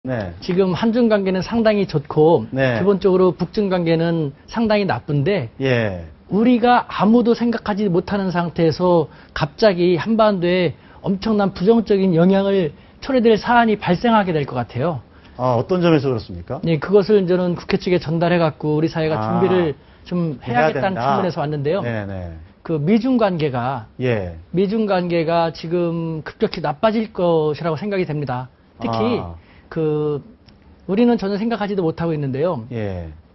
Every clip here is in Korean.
네. 지금 한중 관계는 상당히 좋고 네. 기본적으로 북중 관계는 상당히 나쁜데 예. 우리가 아무도 생각하지 못하는 상태에서 갑자기 한반도에 엄청난 부정적인 영향을 초래될 사안이 발생하게 될 것 같아요. 아, 어떤 점에서 그렇습니까? 네, 그것을 저는 국회 측에 전달해갖고 우리 사회가 준비를 좀 해야겠다는 된다. 측면에서 왔는데요. 네네. 그 미중 관계가 지금 급격히 나빠질 것이라고 생각이 됩니다. 특히 우리는 전혀 생각하지도 못하고 있는데요.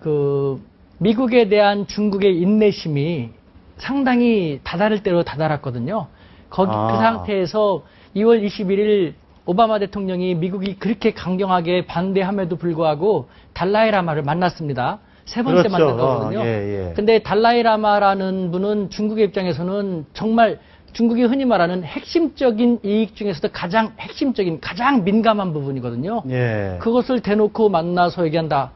그 미국에 대한 중국의 인내심이 상당히 다다를 대로 다다랐거든요. 그 상태에서 2월 21일 오바마 대통령이 미국이 그렇게 강경하게 반대함에도 불구하고 달라이라마를 만났습니다. 세 번째 만난 거거든요. 근데 달라이라마라는 분은 중국의 입장에서는 정말 중국이 흔히 말하는 핵심적인 이익 중에서도 가장 핵심적인, 가장 민감한 부분이거든요. 그것을 대놓고 만나서 얘기한다.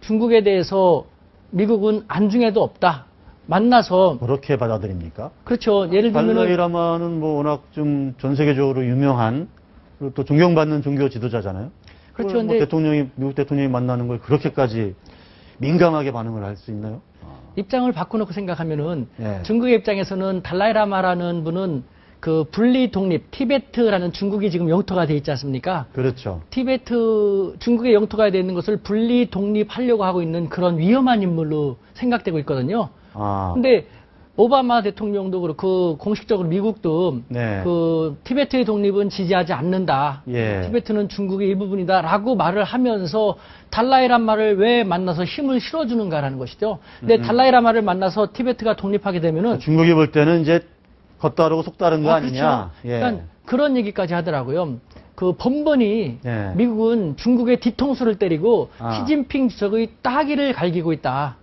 중국에 대해서 미국은 안중에도 없다. 만나서 그렇게 받아들입니까? 그렇죠. 예를 들면 달라이라마는 뭐 워낙 좀 전 세계적으로 유명한 그리고 또 존경받는 종교 지도자잖아요. 그렇죠. 뭐 미국 대통령이 만나는 걸 그렇게까지 민감하게 반응을 할 수 있나요? 입장을 바꿔놓고 생각하면은 중국의 입장에서는 달라이라마라는 분은 그 분리 독립, 티베트라는 중국이 지금 영토가 돼 있지 않습니까? 그렇죠. 중국의 영토가 되어 있는 것을 분리 독립하려고 하고 있는 그런 위험한 인물로 생각되고 있거든요. 근데 오바마 대통령도 그렇고 공식적으로 미국도 그 티베트의 독립은 지지하지 않는다. 티베트는 중국의 일부분이다. 라고 말을 하면서 달라이라마를 왜 만나서 힘을 실어주는가라는 것이죠. 근데 달라이라마를 만나서 티베트가 독립하게 되면은 중국이 볼 때는 이제 겉다르고 속다른 거 아니냐. 그렇죠. 그러니까 그런 얘기까지 하더라고요. 그 번번이 미국은 중국의 뒤통수를 때리고 시진핑 주석의 따귀를 갈기고 있다.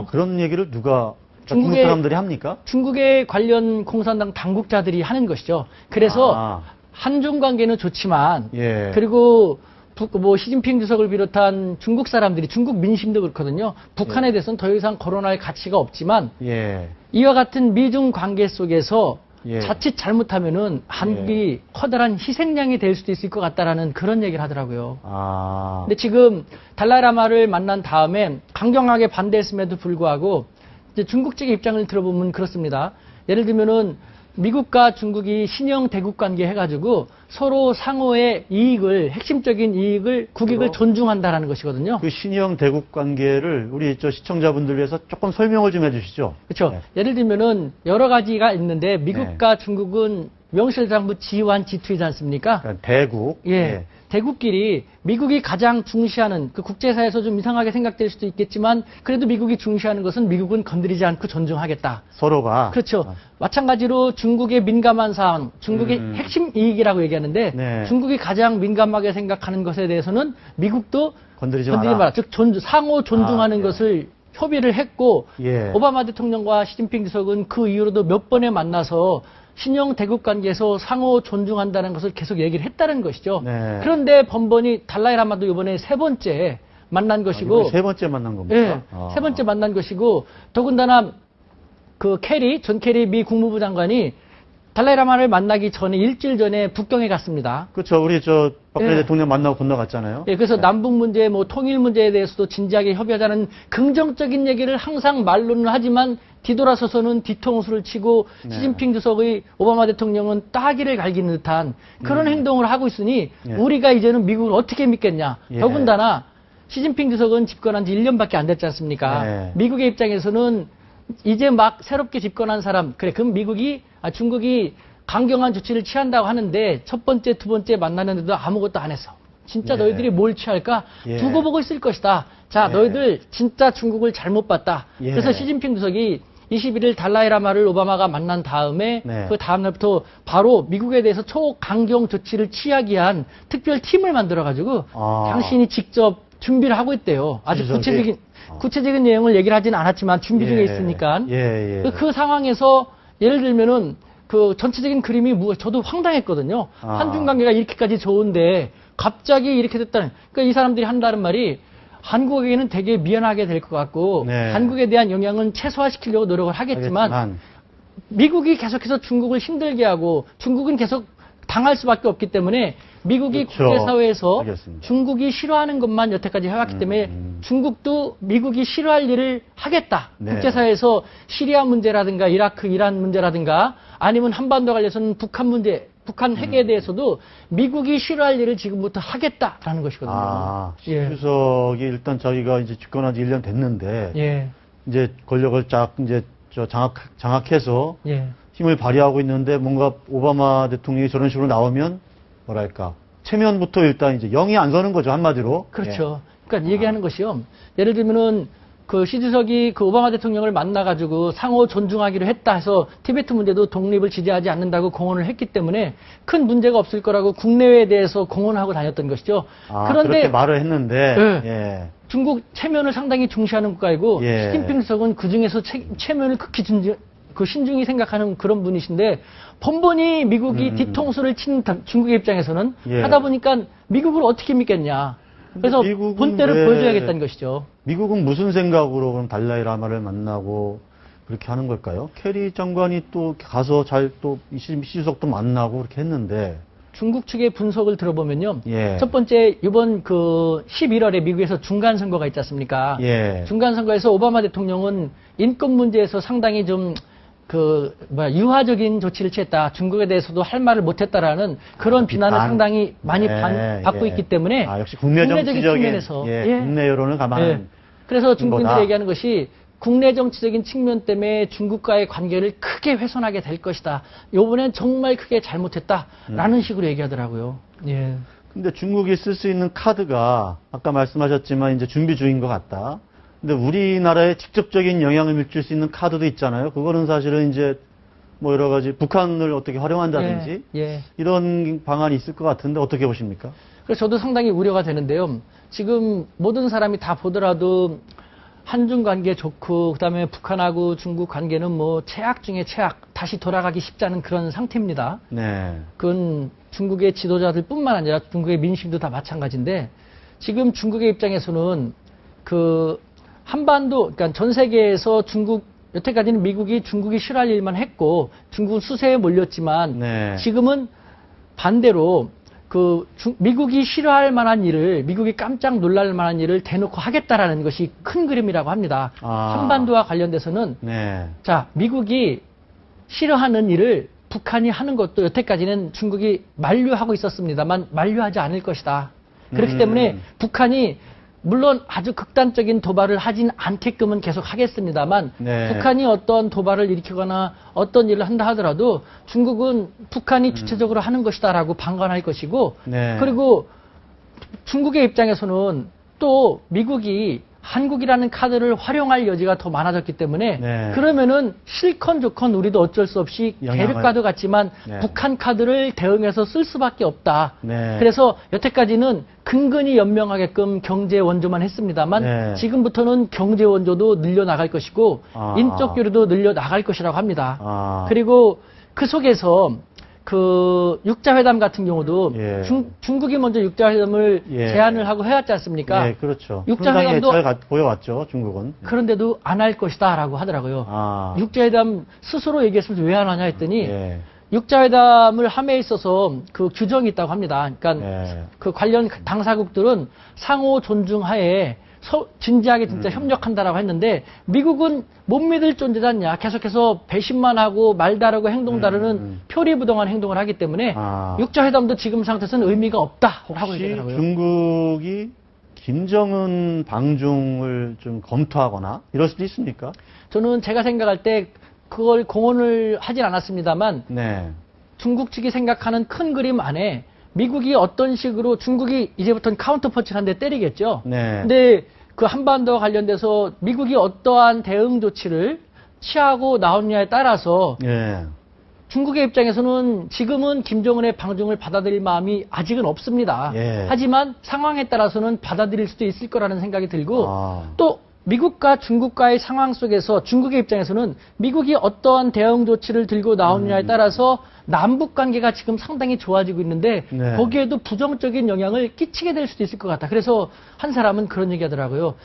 그런 얘기를 누가 중국 사람들이 합니까? 중국의 관련 공산당 당국자들이 하는 것이죠. 그래서 한중 관계는 좋지만 그리고 뭐 시진핑 주석을 비롯한 중국 사람들이 중국 민심도 그렇거든요. 북한에 대해서는 더 이상 거론할 가치가 없지만 이와 같은 미중 관계 속에서 자칫 잘못하면은 한국이 커다란 희생양이 될 수도 있을 것 같다라는 그런 얘기를 하더라고요. 근데 지금 달라이라마를 만난 다음에 강경하게 반대했음에도 불구하고 이제 중국 측의 입장을 들어보면 그렇습니다. 예를 들면은 미국과 중국이 신형 대국 관계 해가지고 서로 상호의 이익을, 핵심적인 이익을, 국익을 존중한다라는 것이거든요. 그 신형 대국 관계를 우리 시청자분들 위해서 조금 설명을 좀 해주시죠. 그렇죠. 예를 들면은 여러 가지가 있는데 미국과 중국은 명실상부 G1, G2이지 않습니까? 그러니까 대국. 대국끼리 미국이 가장 중시하는 그 국제사에서 좀 이상하게 생각될 수도 있겠지만 그래도 미국이 중시하는 것은 미국은 건드리지 않고 존중하겠다. 서로가. 그렇죠. 마찬가지로 중국의 민감한 사항, 중국의 핵심 이익이라고 얘기하는데 중국이 가장 민감하게 생각하는 것에 대해서는 미국도 건드리지 마라. 즉 상호 존중하는 것을 협의를 했고 오바마 대통령과 시진핑 주석은 그 이후로도 몇 번에 만나서 신형 대국 관계에서 상호 존중한다는 것을 계속 얘기를 했다는 것이죠. 그런데 번번이 달라이라마도 이번에 세 번째 만난 것이고 세 번째 만난 겁니까? 세 번째 만난 것이고 더군다나 그 존 케리 미 국무부 장관이 달라이라마를 만나기 전에 일주일 전에 북경에 갔습니다. 그렇죠. 우리 박근혜 대통령 만나고 건너갔잖아요. 그래서 남북 문제, 뭐 통일 문제에 대해서도 진지하게 협의하자는 긍정적인 얘기를 항상 말로는 하지만 뒤돌아서서는 뒤통수를 치고 시진핑 주석의 오바마 대통령은 따귀를 갈기는 듯한 그런 행동을 하고 있으니 우리가 이제는 미국을 어떻게 믿겠냐. 더군다나 시진핑 주석은 집권한 지 1년밖에 안 됐지 않습니까? 미국의 입장에서는 이제 막 새롭게 집권한 사람, 그럼 중국이 강경한 조치를 취한다고 하는데 첫 번째, 두 번째 만나는데도 아무것도 안 했어. 진짜 너희들이 뭘 취할까? 두고 보고 있을 것이다. 자, 너희들 진짜 중국을 잘못 봤다. 그래서 시진핑 주석이 21일 달라이라마를 오바마가 만난 다음에 그 다음날부터 바로 미국에 대해서 초강경 조치를 취하기 위한 특별팀을 만들어가지고 당신이 직접 준비를 하고 있대요. 아주 구체적인 내용을 얘기를 하지는 않았지만 준비 중에 있으니까. 그 상황에서 예를 들면은 그 전체적인 그림이 저도 황당했거든요. 한중 관계가 이렇게까지 좋은데 갑자기 이렇게 됐다는. 그러니까 이 사람들이 한다는 말이 한국에게는 되게 미안하게 될 것 같고 한국에 대한 영향은 최소화시키려고 노력을 하겠지만 미국이 계속해서 중국을 힘들게 하고 중국은 계속 당할 수밖에 없기 때문에 미국이 그렇죠. 국제사회에서 알겠습니다. 중국이 싫어하는 것만 여태까지 해왔기 때문에 중국도 미국이 싫어할 일을 하겠다. 네. 국제사회에서 시리아 문제라든가 이라크, 이란 문제라든가 아니면 한반도 관련해서는 북한 문제, 북한 핵에 대해서도 미국이 싫어할 일을 지금부터 하겠다라는 것이거든요. 아, 예. 주석이 일단 자기가 이제 집권한 지 1년 됐는데, 예. 이제 권력을 쫙 이제 장악해서 예. 힘을 발휘하고 있는데 뭔가 오바마 대통령이 저런 식으로 나오면 뭐랄까 체면부터 일단 이제 영이 안 서는 거죠, 한마디로. 그렇죠. 그러니까 얘기하는 것이요. 예를 들면은 그 시주석이 그 오바마 대통령을 만나가지고 상호 존중하기로 했다 해서 티베트 문제도 독립을 지지하지 않는다고 공언을 했기 때문에 큰 문제가 없을 거라고 국내외에 대해서 공언하고 다녔던 것이죠. 그런데 그렇게 말을 했는데, 예. 예. 중국 체면을 상당히 중시하는 국가이고 예. 시진핑 주석은 그 중에서 체면을 극히 신중히 생각하는 그런 분이신데 번번이 미국이 뒤통수를 친 중국의 입장에서는 예. 하다 보니까 미국을 어떻게 믿겠냐. 그래서 미국은 본때를 왜- 보여줘야겠다는 것이죠. 미국은 무슨 생각으로 그럼 달라이라마를 만나고 그렇게 하는 걸까요? 캐리 장관이 또 가서 잘 또 시주석도 만나고 그렇게 했는데, 중국 측의 분석을 들어보면요. 예. 첫 번째 이번 그 11월에 미국에서 중간 선거가 있지 않습니까? 예. 중간 선거에서 오바마 대통령은 인권 문제에서 상당히 좀 유화적인 조치를 취했다. 중국에 대해서도 할 말을 못했다라는 그런 비난을 상당히 많이 받고 있기 때문에 역시 국내 정치적인 측면에서 국내 여론을 감안한 예. 그래서 중국인들이 거다. 얘기하는 것이 국내 정치적인 측면 때문에 중국과의 관계를 크게 훼손하게 될 것이다. 요번엔 정말 크게 잘못했다라는 식으로 얘기하더라고요. 예. 근데 중국이 쓸 수 있는 카드가 아까 말씀하셨지만 이제 준비 중인 것 같다. 근데 우리나라에 직접적인 영향을 미칠 수 있는 카드도 있잖아요. 그거는 사실은 이제 뭐 여러 가지 북한을 어떻게 활용한다든지 예. 이런 방안이 있을 것 같은데 어떻게 보십니까? 그래서 저도 상당히 우려가 되는데요. 지금 모든 사람이 다 보더라도 한중 관계 좋고 그다음에 북한하고 중국 관계는 뭐 최악 중에 최악, 다시 돌아가기 쉽지 않은 그런 상태입니다. 네. 그건 중국의 지도자들뿐만 아니라 중국의 민심도 다 마찬가지인데 지금 중국의 입장에서는 그 한반도, 그러니까 전 세계에서 여태까지는 미국이 중국이 싫어할 일만 했고 중국은 수세에 몰렸지만 네. 지금은 반대로 미국이 싫어할 만한 일을, 미국이 깜짝 놀랄 만한 일을 대놓고 하겠다라는 것이 큰 그림이라고 합니다. 한반도와 관련돼서는 네. 자, 미국이 싫어하는 일을 북한이 하는 것도 여태까지는 중국이 만류하고 있었습니다만 만류하지 않을 것이다. 그렇기 때문에 북한이 물론 아주 극단적인 도발을 하진 않게끔은 계속 하겠습니다만 네. 북한이 어떤 도발을 일으키거나 어떤 일을 한다 하더라도 중국은 북한이 주체적으로 하는 것이다라고 방관할 것이고 네. 그리고 중국의 입장에서는 또 미국이 한국이라는 카드를 활용할 여지가 더 많아졌기 때문에 네. 그러면은 싫건 좋건 우리도 어쩔 수 없이 계륵카드 같지만 네. 북한 카드를 대응해서 쓸 수밖에 없다. 네. 그래서 여태까지는 근근히 연명하게끔 경제 원조만 했습니다만 네. 지금부터는 경제 원조도 늘려나갈 것이고 인적 교류도 늘려나갈 것이라고 합니다. 그리고 그 속에서 그 육자회담 같은 경우도 예. 중국이 먼저 육자회담을 예. 제안을 하고 해왔지 않습니까? 예, 그렇죠. 육자회담도 잘 보여왔죠, 중국은. 그런데도 안 할 것이다라고 하더라고요. 육자회담 스스로 얘기했으면서 왜 안 하냐 했더니 예. 육자회담을 함에 있어서 그 규정이 있다고 합니다. 그러니까 예. 그 관련 당사국들은 상호 존중하에 진지하게 진짜 협력한다라고 했는데 미국은 못 믿을 존재잖냐. 계속해서 배신만 하고 말 다르고 행동 다르는 표리부동한 행동을 하기 때문에 육자회담도 지금 상태에서는 의미가 없다라고 얘기하더라고요. 중국이 김정은 방중을 좀 검토하거나 이럴 수도 있습니까? 저는 제가 생각할 때 그걸 공언을 하진 않았습니다만 네. 중국 측이 생각하는 큰 그림 안에 미국이 어떤 식으로 중국이 이제부터는 카운터 펀치를 한 대 때리겠죠. 네. 근데 그 한반도와 관련돼서 미국이 어떠한 대응 조치를 취하고 나오느냐에 따라서 예. 중국의 입장에서는 지금은 김정은의 방중을 받아들일 마음이 아직은 없습니다. 예. 하지만 상황에 따라서는 받아들일 수도 있을 거라는 생각이 들고 또 미국과 중국과의 상황 속에서 중국의 입장에서는 미국이 어떠한 대응 조치를 들고 나오느냐에 따라서 남북 관계가 지금 상당히 좋아지고 있는데 네. 거기에도 부정적인 영향을 끼치게 될 수도 있을 것 같다. 그래서 한 사람은 그런 얘기 하더라고요.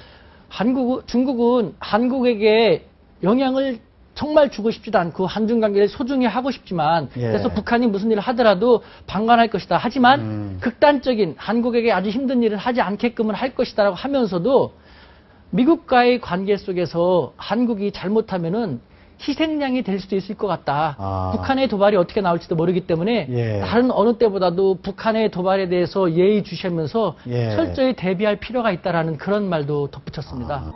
중국은 한국에게 영향을 정말 주고 싶지도 않고 한중 관계를 소중히 하고 싶지만 예. 그래서 북한이 무슨 일을 하더라도 방관할 것이다. 하지만 극단적인 한국에게 아주 힘든 일을 하지 않게끔은 할 것이다라고 하면서도 미국과의 관계 속에서 한국이 잘못하면은 희생양이 될 수도 있을 것 같다. 아. 북한의 도발이 어떻게 나올지도 모르기 때문에 예. 다른 어느 때보다도 북한의 도발에 대해서 예의주시하면서 예. 철저히 대비할 필요가 있다라는 그런 말도 덧붙였습니다.